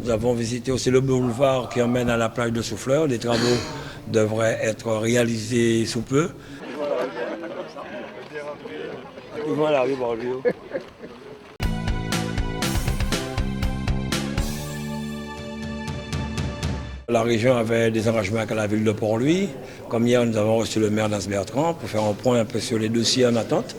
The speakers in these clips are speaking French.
Nous avons visité aussi le boulevard qui emmène à la plage de Souffleurs. Les travaux devraient être réalisés sous peu. Voilà, oui, bon, La région avait des engagements avec la ville de Port-Louis. Comme hier, nous avons reçu le maire d'Anse-Bertrand pour faire un point un peu sur les dossiers en attente.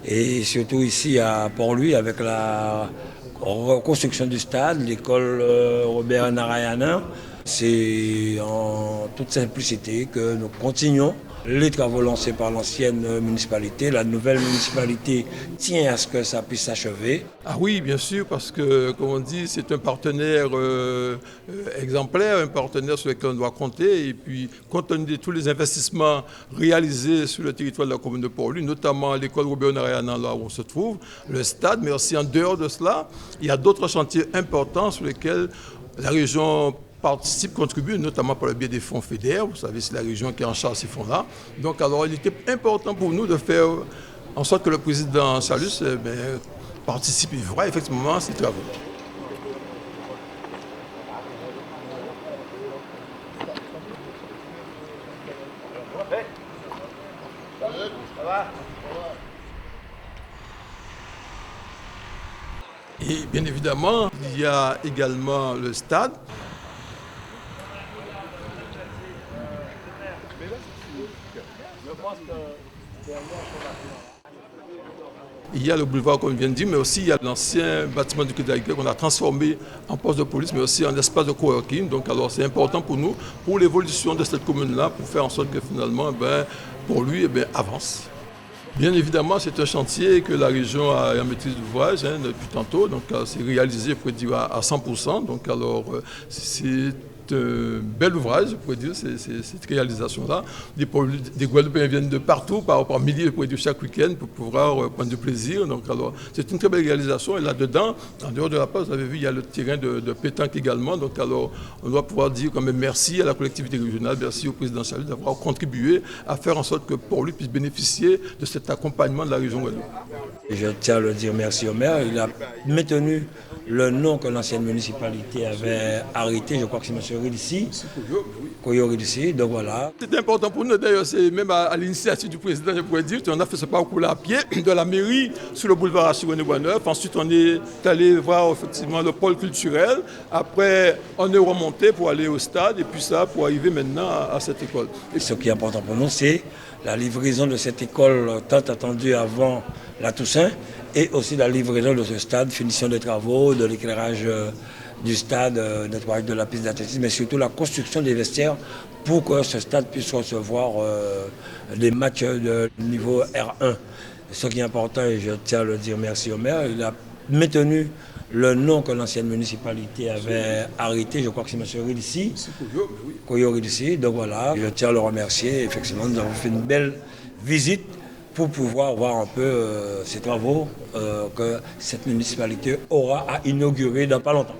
Et surtout ici à Port-Louis avec la reconstruction du stade, l'école Robert Narayana. C'est en toute simplicité que nous continuons les travaux lancés par l'ancienne municipalité. La nouvelle municipalité tient à ce que ça puisse s'achever. Ah oui, bien sûr, parce que, comme on dit, c'est un partenaire exemplaire, un partenaire sur lequel on doit compter. Et puis, compte tenu de tous les investissements réalisés sur le territoire de la commune de Port-Louis, notamment l'école Robert Narayana, là où on se trouve, le stade, mais aussi en dehors de cela, il y a d'autres chantiers importants sur lesquels la région participe, contribue, notamment par le biais des fonds FEDER. Vous savez, c'est la région qui est en charge de ces fonds-là. Donc, alors, il était important pour nous de faire en sorte que le président Salus participe et voit effectivement à ces travaux. Et bien évidemment, il y a également le stade. Il y a le boulevard, comme je viens de dire, mais aussi il y a l'ancien bâtiment du Crédit Agricole qu'on a transformé en poste de police, mais aussi en espace de coworking. Donc alors c'est important pour nous, pour l'évolution de cette commune-là, pour faire en sorte que finalement, pour lui, avance. Bien évidemment, c'est un chantier que la région a en maîtrise d'ouvrage depuis tantôt. Donc c'est réalisé, je pourrais dire, à 100%. Donc alors c'est un bel ouvrage, je pourrais dire, cette réalisation-là. Des Guadeloupéens viennent de partout, par milliers, je pourrais dire, chaque week-end pour pouvoir prendre du plaisir. Donc alors, c'est une très belle réalisation. Et là-dedans, en dehors de la place, vous avez vu, il y a le terrain de pétanque également. Donc alors, on doit pouvoir dire quand même merci à la collectivité régionale, merci au président Salus d'avoir contribué à faire en sorte que Port-Louis puisse bénéficier de cet accompagnement de la région Guadeloupe. Je tiens à le dire merci au maire. Il a maintenu le nom que l'ancienne municipalité avait arrêté. Je crois que c'est M. Ridissi. Koyo Ridissi, donc voilà. C'est important pour nous, d'ailleurs, c'est même à l'initiative du président, je pourrais dire, on a fait ce parcours-là à pied de la mairie sur le boulevard Achille-René-Boisneuf. Ensuite, on est allé voir effectivement le pôle culturel. Après, on est remonté pour aller au stade et puis ça, pour arriver maintenant à cette école. Et ce qui est important pour nous, c'est la livraison de cette école tant attendue avant la Toussaint et aussi la livraison de ce stade, finition des travaux, de l'éclairage du stade, nettoyage de la piste d'athlétisme, mais surtout la construction des vestiaires pour que ce stade puisse recevoir des matchs de niveau R1. Ce qui est important, et je tiens à le dire merci au maire, il a maintenu le nom que l'ancienne municipalité avait arrêté, je crois que c'est M. Ridissi, Koyo Ridissi, donc voilà, je tiens à le remercier. Effectivement, nous avons fait une belle visite pour pouvoir voir un peu ces travaux que cette municipalité aura à inaugurer dans pas longtemps.